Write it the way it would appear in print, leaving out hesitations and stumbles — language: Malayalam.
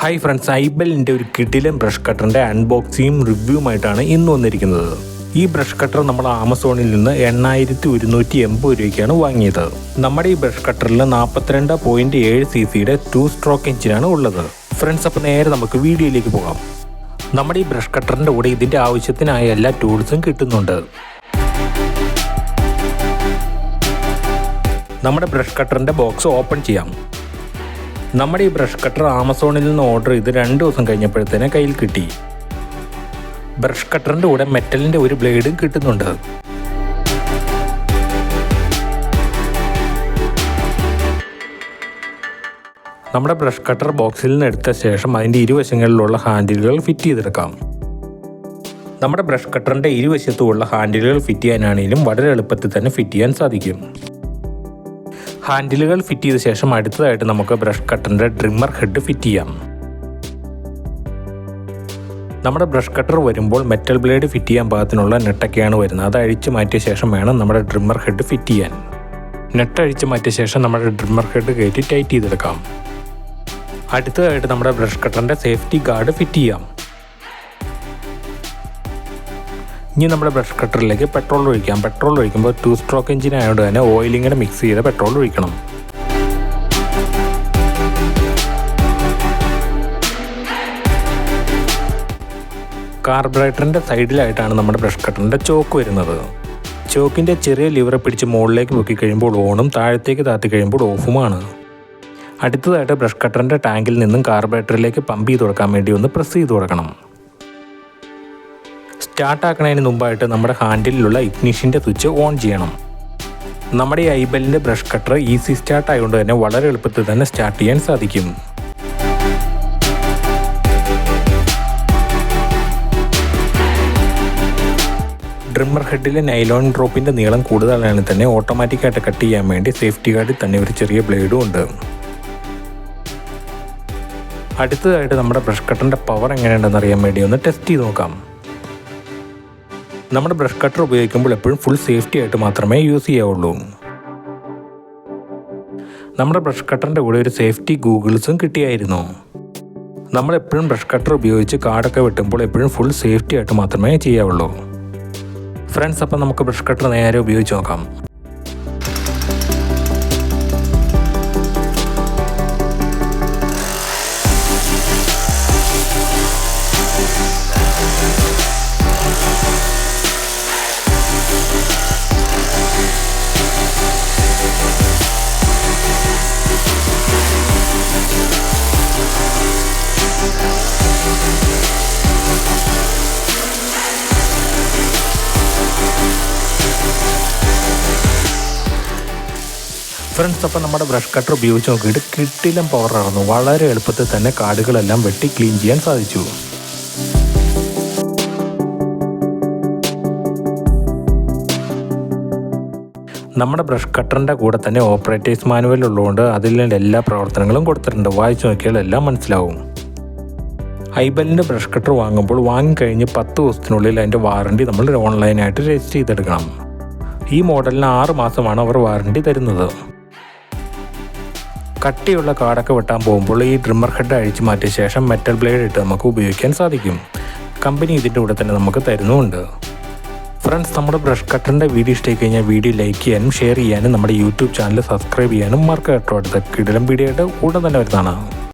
ഹായ് ഫ്രണ്ട്സ്, ഐബെല്ലിൻ്റെ ഒരു കിടിലൻ ബ്രഷ് കട്ടറിൻ്റെ അൺബോക്സിങ്ങും റിവ്യൂമായിട്ടാണ് ഇന്ന് വന്നിരിക്കുന്നത്. ഈ ബ്രഷ് കട്ടർ നമ്മൾ ആമസോണിൽ നിന്ന് 8180 രൂപയ്ക്കാണ് വാങ്ങിയത്. നമ്മുടെ ഈ ബ്രഷ് കട്ടറിൽ 42.7 cc 2 സ്ട്രോക്ക് എഞ്ചിനാണ് ഉള്ളത്. ഫ്രണ്ട്സ്, അപ്പോൾ നേരെ നമുക്ക് വീഡിയോയിലേക്ക് പോകാം. നമ്മുടെ ഈ ബ്രഷ് കട്ടറിൻ്റെ കൂടെ ഇതിൻ്റെ ആവശ്യത്തിനായ എല്ലാ ടൂൾസും കിട്ടുന്നുണ്ട്. നമ്മുടെ ബ്രഷ് കട്ടറിൻ്റെ ബോക്സ് ഓപ്പൺ ചെയ്യാം. നമ്മുടെ ഈ ബ്രഷ് കട്ടർ ആമസോണിൽ നിന്ന് ഓർഡർ ചെയ്ത് 2 ദിവസം കഴിഞ്ഞപ്പോഴത്തേനെ കയ്യിൽ കിട്ടി. ബ്രഷ് കട്ടറിൻ്റെ കൂടെ മെറ്റലിൻ്റെ ഒരു ബ്ലേഡും കിട്ടുന്നുണ്ട്. നമ്മുടെ ബ്രഷ് കട്ടർ ബോക്സിൽ നിന്ന് എടുത്ത ശേഷം അതിൻ്റെ ഇരുവശങ്ങളിലുള്ള ഹാൻഡിലുകൾ ഫിറ്റ് ചെയ്തെടുക്കാം. നമ്മുടെ ബ്രഷ് കട്ടറിൻ്റെ ഇരുവശത്തുമുള്ള ഹാൻഡിലുകൾ ഫിറ്റ് ചെയ്യാനാണെങ്കിലും വളരെ എളുപ്പത്തിൽ തന്നെ ഫിറ്റ് ചെയ്യാൻ സാധിക്കും. ഹാൻഡിലുകൾ ഫിറ്റ് ചെയ്ത ശേഷം അടുത്തതായിട്ട് നമുക്ക് ബ്രഷ് കട്ടറിൻ്റെ ട്രിമ്മർ ഹെഡ് ഫിറ്റ് ചെയ്യാം. നമ്മുടെ ബ്രഷ് കട്ടർ വരുമ്പോൾ മെറ്റൽ ബ്ലേഡ് ഫിറ്റ് ചെയ്യാൻ പാകത്തിനുള്ള നെട്ടൊക്കെയാണ് വരുന്നത്. അത് അഴിച്ചു മാറ്റിയ ശേഷം വേണം നമ്മുടെ ട്രിമ്മർ ഹെഡ് ഫിറ്റ് ചെയ്യാൻ. നെട്ട് അഴിച്ചു മാറ്റിയ ശേഷം നമ്മുടെ ട്രിമ്മർ ഹെഡ് കയറ്റി ടൈറ്റ് ചെയ്തെടുക്കാം. അടുത്തതായിട്ട് നമ്മുടെ ബ്രഷ് കട്ടറിൻ്റെ സേഫ്റ്റി ഗാർഡ് ഫിറ്റ് ചെയ്യാം. ഇനി നമ്മുടെ ബ്രഷ് കട്ടറിലേക്ക് പെട്രോൾ ഒഴിക്കാം. പെട്രോൾ ഒഴിക്കുമ്പോൾ 2 സ്ട്രോക്ക് എഞ്ചിൻ ആയതുകൊണ്ട് തന്നെ ഓയിലിങ്ങനെ മിക്സ് ചെയ്ത് പെട്രോൾ ഒഴിക്കണം. കാർബറേറ്ററിൻ്റെ സൈഡിലായിട്ടാണ് നമ്മുടെ ബ്രഷ് കട്ടറിൻ്റെ ചോക്ക് വരുന്നത്. ചോക്കിൻ്റെ ചെറിയ ലിവറെ പിടിച്ച് മുകളിലേക്ക് പൊക്കി കഴിയുമ്പോൾ ഓണും താഴത്തേക്ക് താത്തി കഴിയുമ്പോൾ ഓഫുമാണ്. അടുത്തതായിട്ട് ബ്രഷ് കട്ടറിൻ്റെ ടാങ്കിൽ നിന്നും കാർബറേറ്ററിലേക്ക് പമ്പ് ചെയ്ത് കൊടുക്കാൻ വേണ്ടി ഒന്ന് പ്രസ് ചെയ്ത് കൊടുക്കണം. സ്റ്റാർട്ടാക്കുന്നതിന് മുമ്പായിട്ട് നമ്മുടെ ഹാൻഡിലുള്ള ഇഗ്നിഷൻ്റെ സ്വിച്ച് ഓൺ ചെയ്യണം. നമ്മുടെ ഈ ഐബെല്ലിൻ്റെ ബ്രഷ് കട്ടർ ഈസി സ്റ്റാർട്ട് ആയതുകൊണ്ട് തന്നെ വളരെ എളുപ്പത്തിൽ തന്നെ സ്റ്റാർട്ട് ചെയ്യാൻ സാധിക്കും. ട്രിമ്മർ ഹെഡിലെ നൈലോൺ ഡ്രോപ്പിൻ്റെ നീളം കൂടുതലാണെങ്കിൽ തന്നെ ഓട്ടോമാറ്റിക്കായിട്ട് കട്ട് ചെയ്യാൻ വേണ്ടി സേഫ്റ്റി ഗാർഡിൽ തന്നെ ഒരു ചെറിയ ബ്ലേഡും ഉണ്ട്. അടുത്തതായിട്ട് നമ്മുടെ ബ്രഷ് കട്ടറിൻ്റെ പവർ എങ്ങനെയുണ്ടെന്ന് അറിയാൻ വേണ്ടി ഒന്ന് ടെസ്റ്റ് ചെയ്ത് നോക്കാം. നമ്മുടെ ബ്രഷ് കട്ടർ ഉപയോഗിക്കുമ്പോൾ എപ്പോഴും ഫുൾ സേഫ്റ്റി ആയിട്ട് മാത്രമേ യൂസ് ചെയ്യാവുള്ളൂ. നമ്മുടെ ബ്രഷ് കട്ടറിൻ്റെ കൂടെ ഒരു സേഫ്റ്റി ഗൂഗിൾസും കിട്ടിയായിരുന്നു. നമ്മളെപ്പോഴും ബ്രഷ് കട്ടർ ഉപയോഗിച്ച് കാർഡൊക്കെ വെട്ടുമ്പോൾ എപ്പോഴും ഫുൾ സേഫ്റ്റി ആയിട്ട് മാത്രമേ ചെയ്യാവുള്ളൂ. ഫ്രണ്ട്സ്, അപ്പം നമുക്ക് ബ്രഷ് കട്ടർ നേരെ ഉപയോഗിച്ച് നോക്കാം. ഫ്രണ്ട്സ്, അപ്പം നമ്മുടെ ബ്രഷ് കട്ടർ ഉപയോഗിച്ച് നോക്കിയിട്ട് കിട്ടിലും പവർ ആയിരുന്നു. വളരെ എളുപ്പത്തിൽ തന്നെ കാർഡുകളെല്ലാം വെട്ടി ക്ലീൻ ചെയ്യാൻ സാധിച്ചു. നമ്മുടെ ബ്രഷ് കട്ടറിൻ്റെ കൂടെ തന്നെ ഓപ്പറേറ്റേഴ്സ് മാനുവൽ ഉള്ളതുകൊണ്ട് അതിൽ എല്ലാ പ്രവർത്തനങ്ങളും കൊടുത്തിട്ടുണ്ട്. വായിച്ചു നോക്കിയാൽ എല്ലാം മനസ്സിലാവും. ഐബെല്ലിൻ്റെ ബ്രഷ് കട്ടർ വാങ്ങുമ്പോൾ വാങ്ങിക്കഴിഞ്ഞ് 10 ദിവസത്തിനുള്ളിൽ അതിൻ്റെ വാറണ്ടി നമ്മൾ ഓൺലൈനായിട്ട് രജിസ്റ്റർ ചെയ്തെടുക്കണം. ഈ മോഡലിന് 6 മാസമാണ് അവർ വാറണ്ടി തരുന്നത്. കട്ടിയുള്ള കാർഡൊക്കെ വെട്ടാൻ പോകുമ്പോൾ ഈ ട്രിമ്മർ ഹെഡ് അഴിച്ചു മാറ്റിയ ശേഷം മെറ്റൽ ബ്ലേഡ് ഇട്ട് നമുക്ക് ഉപയോഗിക്കാൻ സാധിക്കും. കമ്പനി ഇതിൻ്റെ കൂടെ തന്നെ നമുക്ക് തരുന്നുമുണ്ട്. ഫ്രണ്ട്സ്, നമ്മുടെ ബ്രഷ് കട്ടറിൻ്റെ വീഡിയോ ഇഷ്ടമായി കഴിഞ്ഞാൽ വീഡിയോ ലൈക്ക് ചെയ്യാനും ഷെയർ ചെയ്യാനും നമ്മുടെ യൂട്യൂബ് ചാനൽ സബ്സ്ക്രൈബ് ചെയ്യാനും മറക്കാട്ടോ. അടുത്ത കിടിലൻ വീഡിയോ ആയിട്ട് ഉടൻ തന്നെ വരുന്നതാണ്.